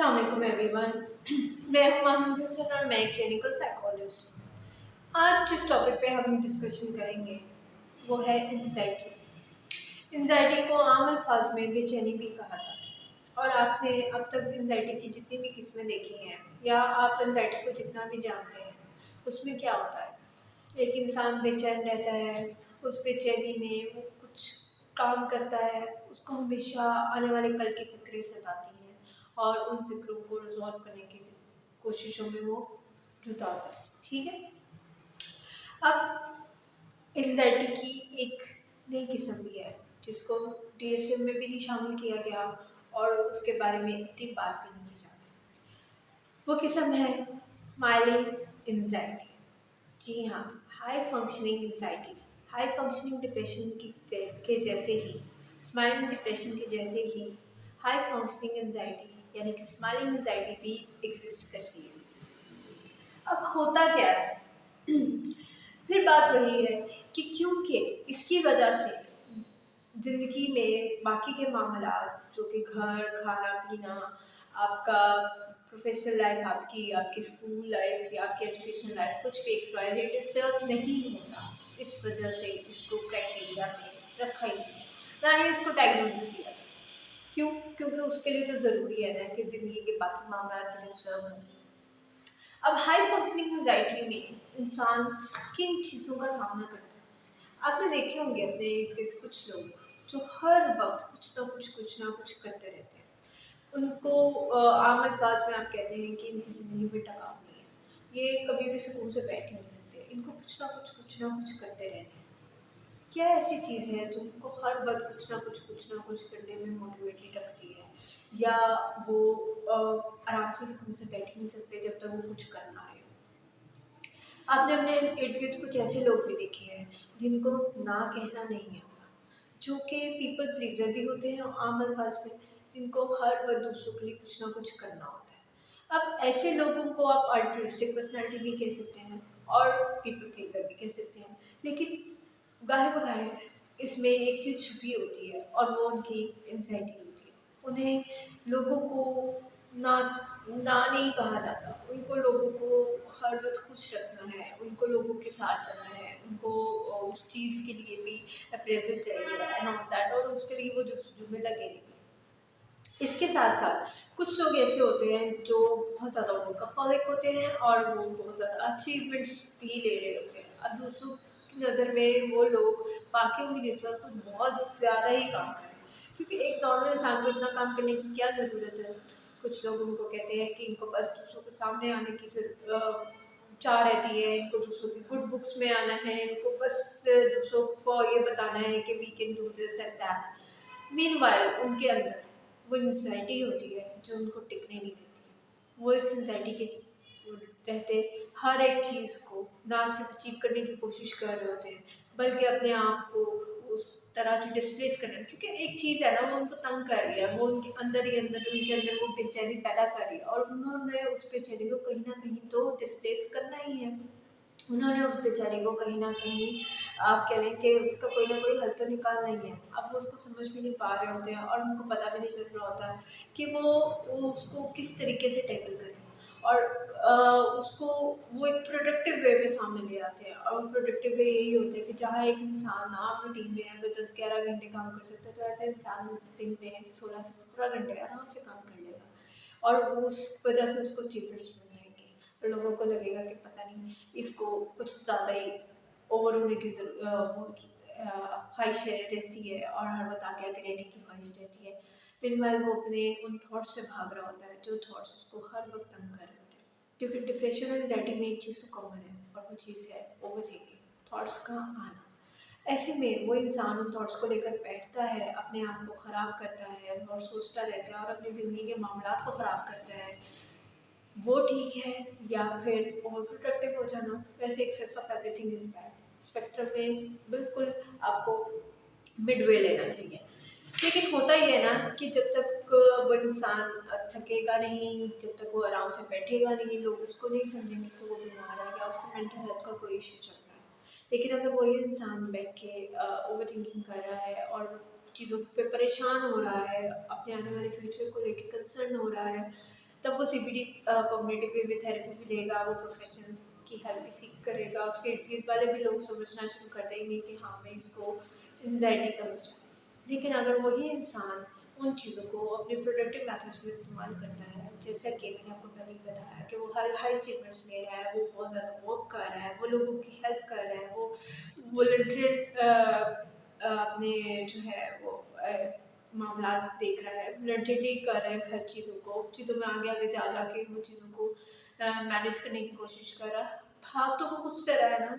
अस्सलाम वालेकुम एवरीवन। मैं हूं मोहम्मद हुसैन और मैं एक क्लिनिकल साइकोलॉजिस्ट हूँ। आज जिस टॉपिक पे हम डिस्कशन करेंगे वो है एंजाइटी। एंजाइटी को आम अल्फाज में बेचैनी भी कहा जाता है। और आपने अब तक एंजाइटी की जितनी भी किस्में देखी हैं या आप एंजाइटी को जितना भी जानते हैं उसमें क्या होता है, एक इंसान बेचैन रहता है। उस बेचैनी में वो कुछ काम करता है, उसको हमेशा आने वाले कल की फिक्रें सताती हैं और उन फिक्रों को रिजॉल्व करने की कोशिशों में वो जुटा होता है। ठीक है। अब एंजाइटी की एक नई किस्म भी है जिसको DSM में भी नहीं शामिल किया गया और उसके बारे में इतनी बात भी नहीं की जाती। वो किस्म है स्माइलिंग एंजाइटी। जी हाँ, high functioning anxiety, high functioning depression के जैसे ही, स्माइलिंग डिप्रेशन के जैसे ही हाई फंक्शनिंग एंजाइटी यानी कि स्माइलिंग एंजाइटी भी एग्जिस्ट करती है। अब होता क्या है फिर बात वही है कि क्योंकि इसकी वजह से ज़िंदगी में बाकी के मामलात जो कि घर, खाना पीना, आपका प्रोफेशनल लाइफ, आपकी स्कूल लाइफ या आपकी एजुकेशन लाइफ, कुछ भी XYZ डिस्टर्ब नहीं होता। इस वजह से इसको क्राइटेरिया में रखा ही नहीं है, ना ही इसको डायग्नोसिस दिया जाता। क्यों? क्योंकि उसके लिए तो ज़रूरी है ना कि ज़िंदगी के बाकी मामलात भी डिस्टर्ब हों। अब हाई फंक्शनिंग एंजाइटी में इंसान किन चीज़ों का सामना करता है? आपने देखे होंगे अपने इर्द गिर्द कुछ लोग जो हर वक्त कुछ ना कुछ करते रहते हैं। उनको आम अल्फाज में आप कहते हैं कि इनकी ज़िंदगी में टकाव नहीं है, ये कभी भी सुकून से बैठ ही नहीं सकते, इनको कुछ ना कुछ करते रहते हैं। क्या ऐसी चीज़ है जो उनको हर वक्त कुछ ना कुछ करने में मोटिवेटेड रखती है, या वो आराम से सुकून से बैठ ही नहीं सकते जब तक वो कुछ कर ना रहे हो? आपने अपने इर्द गिर्द कुछ ऐसे लोग भी देखे हैं जिनको ना कहना नहीं आता, जो कि पीपल प्लीजर भी होते हैं आम अल्फाज में, जिनको हर वक्त दूसरों के लिए कुछ ना कुछ करना होता है। अब ऐसे लोगों को आप अल्ट्रुइस्टिक पर्सनैलिटी भी कह सकते हैं और पीपल प्लीजर भी कह सकते हैं, लेकिन गाहे बगाहे इसमें एक चीज़ छुपी होती है और वो उनकी एंजाइटी होती है। उन्हें लोगों को ना ना नहीं कहा जाता, उनको लोगों को हर वक्त खुश रखना है, उनको लोगों के साथ चलना है, उनको उस चीज़ के लिए भी अप्रेजल चाहिए एंड ऑल दैट, और उसके लिए वो जस्तजू में लगे रहेंगे। इसके साथ साथ कुछ लोग ऐसे होते हैं जो बहुत ज़्यादा वर्कaholic होते हैं और वो बहुत ज़्यादा अचीवमेंट्स भी ले रहे होते हैं। अब दूसरों की नज़र में वो लोग बाकियों की निस्बत कुछ बहुत ज़्यादा ही काम कर रहे हैं, क्योंकि एक नॉर्मल इंसान को इतना काम करने की क्या ज़रूरत है। कुछ लोग उनको कहते हैं कि इनको बस दूसरों के सामने आने की चाह रहती है, इनको दूसरों की गुड बुक्स में आना है, इनको बस दूसरों को ये बताना है कि we can do this and that. Meanwhile उनके अंदर वो एंजाइटी होती है जो उनको टिकने नहीं देती। वो इस एंजाइटी के रहते हर एक चीज़ को ना सिर्फ अचीव करने की कोशिश कर रहे होते हैं, बल्कि अपने आप को उस तरह से डिस्प्लेस कर रहे हैं, क्योंकि एक चीज़ है ना वो उनको तंग कर रही है, वो उनके अंदर उनके अंदर वो बेचैनी पैदा कर रही है और उन्होंने उस बेचैनी को कहीं ना कहीं तो डिस्प्लेस करना ही है। उन्होंने उस बेचारे को कहीं ना कहीं आप कह लें कि उसका कोई ना कोई हल तो निकालना ही है। अब वो उसको समझ भी नहीं पा रहे होते हैं और उनको पता भी नहीं चल रहा होता है कि वो उसको किस तरीके से टैकल करें, और उसको वो एक प्रोडक्टिव वे में सामने ले आते हैं। और प्रोडक्टिव वे यही होता है कि जहाँ एक इंसान अपनी टीम में अगर 10-11 घंटे काम कर सकता है, तो ऐसा इंसान दिन में 16 से 17 घंटे आराम से काम कर लेगा और उस वजह से उसको अचीवमेंट्स मिल जाएंगे और लोगों को लगेगा कि पता नहीं इसको कुछ ज़्यादा ही ओवर होने की ख्वाहिश रहती है और हर वक्त आगे आगे रहने की ख्वाहिश रहती है। मीनवाइल वो अपने उन थॉट्स से भाग रहा होता है जो थॉट्स उसको हर वक्त तंग कर रहे होते हैं, क्योंकि डिप्रेशन और एंजाइटी में एक चीज़ तो कॉमन है और वो चीज़ है ओवर थिंकिंग, थॉट्स का आना। ऐसे में वो इंसान उन थॉट्स को लेकर बैठता है, अपने आप को ख़राब करता है और सोचता रहता है और अपनी ज़िंदगी के मामलात को ख़राब करता है। वो ठीक है या फिर ओवर प्रोटेक्टिव हो जाना? वैसे excess of everything is bad. Spectrum में बिल्कुल आपको मिडवे लेना चाहिए। लेकिन होता ही है ना कि जब तक वो इंसान थकेगा नहीं, जब तक वो आराम से बैठेगा नहीं, लोग उसको नहीं समझेंगे कि वो बीमार है या उसको मेंटल हेल्थ का कोई इशू चल रहा है। लेकिन अगर वही इंसान बैठ के ओवर थिंकिंग कर रहा है और चीज़ों पे परेशान हो रहा है, अपने आने वाले फ्यूचर को लेकर कंसर्न हो रहा है, तब वो CBT कॉग्निटिव बिहेवियर थेरेपी भी लेगा, वो प्रोफेशनल की हेल्प भी सीख करेगा। उसके इर्द गिर्द वाले भी लोग समझना शुरू कर देंगे कि हाँ भाई इसको एंग्जाइटी का मसला है। लेकिन अगर वही इंसान उन चीज़ों को अपने प्रोडक्टिव मेथड्स में इस्तेमाल करता है, जैसा कि मैंने आपको पहले ही बताया कि वो हाई अचीवमेंट्स ले रहा है, वो बहुत ज़्यादा वर्क कर रहा है, वो लोगों की हेल्प कर रहा है, वो वॉलंटियर अपने जो है वो मामला देख रहा है, वॉलंटियरली कर रहा है हर चीज़ों में आगे आगे जा जा के वो चीज़ों को मैनेज करने की कोशिश कर रहा है। भाग तो वो खुद से रहा है ना,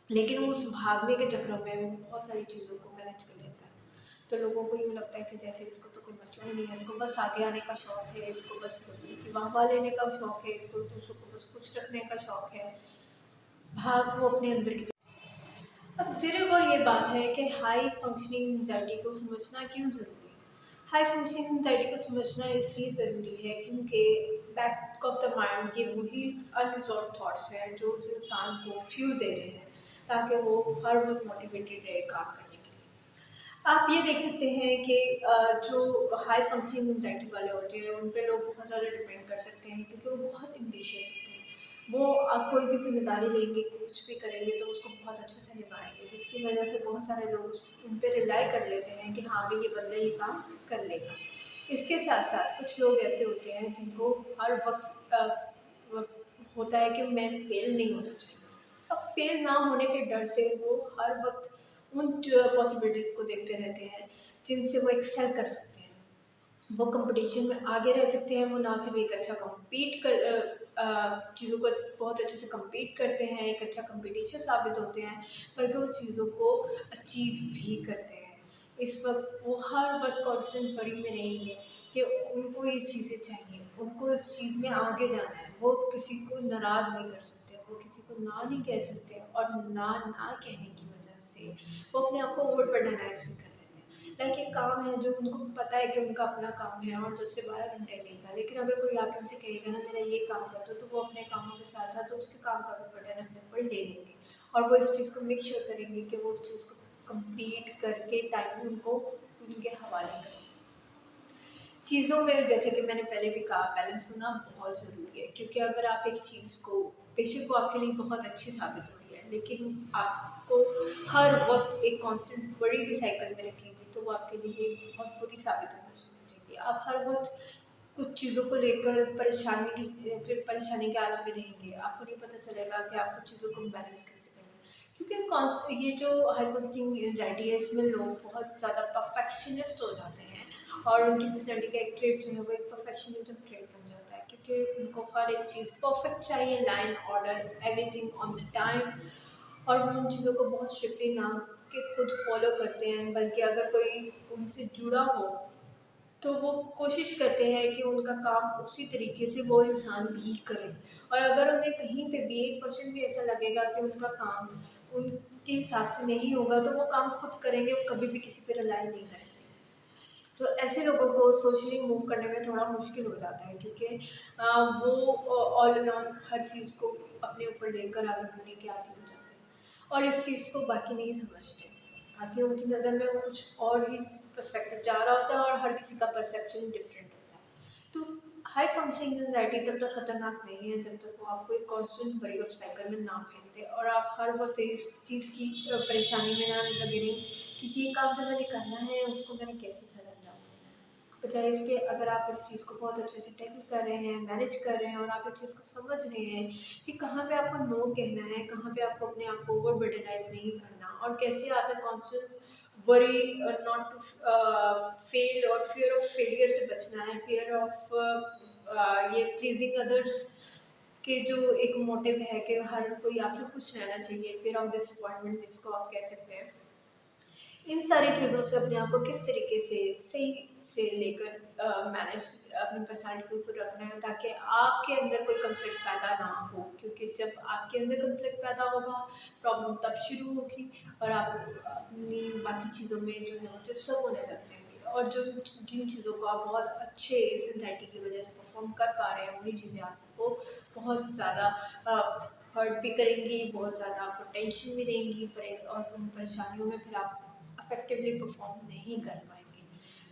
लेकिन वो उस भागने के चक्कर में वो बहुत सारी चीज़ों को मैनेज कर लेता है। तो लोगों को यूँ लगता है कि जैसे इसको तो कोई मसला ही नहीं है, इसको बस आगे आने का शौक़ है, इसको बस लोगों की वाहवाह लेने का शौक़ है, इसको दूसरों को बस खुश रखने का शौक़ है। भाग वो अपने अंदर की। अब सिर्फ और ये बात है कि हाई फंक्शनिंग एंग्जाइटी को समझना क्यों ज़रूरी है। हाई फंक्शनिंग एंग्जाइटी को समझना इसलिए ज़रूरी है क्योंकि बैक ऑफ द माइंड ये वही अनरिजॉल्व थॉट्स हैं जो उस इंसान को फ्यूल दे रहे हैं ताकि वो हर वक्त मोटिवेटेड रहे काम करने के लिए। आप ये देख सकते हैं कि जो हाई फंक्शनिंग एंग्जाइटी वाले होते हैं उन पे लोग बहुत ज़्यादा डिपेंड कर सकते हैं क्योंकि वो बहुत एम्बिशियस होते हैं। वो आप कोई भी ज़िम्मेदारी लेंगे, कुछ भी करेंगे तो उसको बहुत अच्छे से निभाएंगे, जिसकी वजह से बहुत सारे लोग उन पर रिलाई कर लेते हैं कि हाँ भाई ये बंदा ये काम कर लेगा। इसके साथ साथ कुछ लोग ऐसे होते हैं जिनको हर वक्त होता है कि मैं फेल नहीं होना चाहिए। अब फेल ना होने के डर से वो हर वक्त उन पॉसिबिलिटीज़ को देखते रहते हैं जिनसे वो एक्सेल कर सकते हैं, वो कंपटीशन में आगे रह सकते हैं। वो ना सिर्फ एक अच्छा कम्पीट कर चीज़ों को बहुत अच्छे से कम्पीट करते हैं, एक अच्छा कंपटीशन साबित होते हैं, बल्कि वो चीज़ों को अचीव भी करते हैं। इस वक्त वो हर वक्त कॉन्स्टेंट वरी में रहेंगे कि उनको ये चीज़ें चाहिए, उनको इस चीज़ में आगे जाना है। वो किसी को नाराज़ नहीं कर सकते, वो किसी को ना नहीं कह सकते, और ना कहने की वजह से वो अपने आप को ओवर बर्डनाइज भी कर लेते हैं। लाइक एक काम है जो उनको पता है कि उनका अपना काम है और 10 से 12 घंटे लेगा, लेकिन अगर कोई आके उनसे कहेगा ना मेरा ये काम कर दो, तो वो अपने कामों के साथ साथ उसके काम का भी बर्डन अपने ऊपर ले लेंगे और वो इस चीज़ को मेक श्योर करेंगे कि वो उस चीज़ को कंप्लीट करके टाइम उनको उनके हवाले करें। चीज़ों में जैसे कि मैंने पहले भी कहा, बैलेंस होना बहुत ज़रूरी है, क्योंकि अगर आप एक चीज़ को बेशक वो आपके लिए बहुत अच्छी साबित हो रही है, लेकिन आपको हर वक्त एक कांस्टेंट वरी के साइकिल में रखेंगे तो वो आपके लिए बहुत बुरी साबित होना शुरू हो जाएगी। आप हर वक्त कुछ चीज़ों को लेकर परेशानी के आलम में रहेंगे, आपको नहीं पता चलेगा कि आप कुछ चीज़ों को बैलेंस कैसे करें। क्योंकि ये जो हाइपरथिंकिंग एंजाइटी है, इसमें लोग बहुत ज़्यादा परफेक्शनिस्ट हो जाते हैं और उनकी पर्सनैलिटी का एक ट्रेट जो है वो एक परफेक्शनिज्म ट्रेट बन जाता है, क्योंकि उनको हर एक चीज़ परफेक्ट चाहिए, line order everything on the time. और वो उन चीज़ों को बहुत स्ट्रिक्टली ना कि खुद फॉलो करते हैं, बल्कि अगर कोई उनसे जुड़ा हो तो वो कोशिश करते हैं कि उनका काम उसी तरीके से वो इंसान भी करे। और अगर उन्हें कहीं पे भी 1% भी ऐसा लगेगा कि उनका काम उनके हिसाब से नहीं होगा तो वो काम खुद करेंगे, वो कभी भी किसी पे रिलाई नहीं करेंगे। तो ऐसे लोगों को सोशली मूव करने में थोड़ा मुश्किल हो जाता है, क्योंकि वो ऑल अलोन हर चीज़ को अपने ऊपर लेकर आगे बढ़ने के आदी हो जाते हैं और इस चीज़ को बाकी नहीं समझते। बाकी उनकी नज़र में वो कुछ और ही पर्सपेक्टिव जा रहा होता है और हर किसी का परसेप्शन डिफरेंट होता है। तो हाई फंक्शनिंग एंजाइटी तब तक खतरनाक नहीं है जब तक वो आपको एक कांस्टेंट वरी ऑफ साइकिल में ना फेंक दे और आप हर वक्त इस चीज़ की परेशानी में ना लगे रहें कि ये काम जो मैंने करना है उसको मैंने कैसे सर अंजाम देना है। बजाय इसके अगर आप इस चीज़ को बहुत अच्छे से टैकल कर रहे हैं, मैनेज कर रहे हैं और आप इस चीज़ को समझ रहे हैं कि कहाँ पे आपको नो कहना है, कहाँ पे आपको अपने आप को ओवर बर्डनाइज नहीं करना, और कैसे आपने constant worry not to fail और फियर ऑफ फेलियर से बचना है, फियर ऑफ ये प्लीजिंग अदर्स के जो एक मोटिव है कि हर कोई आपसे खुश रहना चाहिए, फियर ऑफ डिसअपॉइंटमेंट जिसको आप कह सकते हैं। इन सारी चीज़ों से अपने आप को किस तरीके से सही से लेकर मैनेज अपनी पर्सनालिटी के ऊपर रखना है ताकि आपके अंदर कोई कन्फ्लिक्ट पैदा ना हो, क्योंकि जब आपके अंदर कन्फ्लिक्ट पैदा होगा प्रॉब्लम तब शुरू होगी और आप अपनी बाकी चीज़ों में जो है वो डिस्टर्ब होने लग जाएंगे, और जो जिन चीज़ों को आप बहुत अच्छे इस एंजाइटी की वजह से परफॉर्म कर पा रहे हैं वही चीज़ें आपको बहुत ज़्यादा हर्ट भी करेंगी, बहुत ज़्यादा आपको टेंशन भी देंगी और उन परेशानियों में फिर आप अफेक्टिवली परफॉर्म नहीं कर पाएंगे।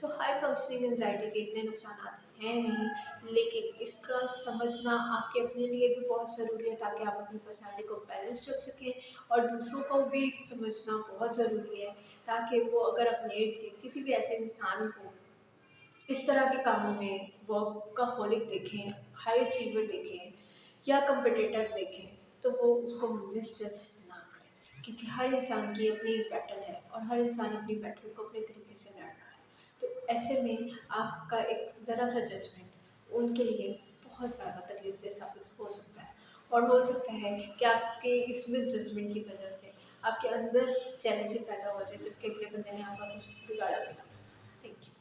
तो हाई फंक्शनिंग एंजाइटी के इतने नुकसान हैं नहीं, लेकिन इसका समझना आपके अपने लिए भी बहुत ज़रूरी है ताकि आप अपनी पर्सनैलिटी को बैलेंस रख सकें, और दूसरों को भी समझना बहुत ज़रूरी है ताकि वो अगर अपने इर्द गिर्द किसी भी ऐसे इंसान को इस तरह के कामों में वर्कaholic देखें, हाई अचीवर देखें या कंपटीटर देखें, तो वो उसको मिसजज ना करें, क्योंकि हर इंसान की अपनी बैटल है और हर इंसान अपनी बैटल को अपने तरीके से लड़ रहा है। तो ऐसे में आपका एक ज़रा सा जजमेंट उनके लिए बहुत ज़्यादा तकलीफदेह साबित हो सकता है, और हो सकता है कि आपके इस मिस जजमेंट की वजह से आपके अंदर जेलसी पैदा हो जाए, जबकि अगले बंदे ने आपका कुछ बिगाड़ा भी ना। Thank you.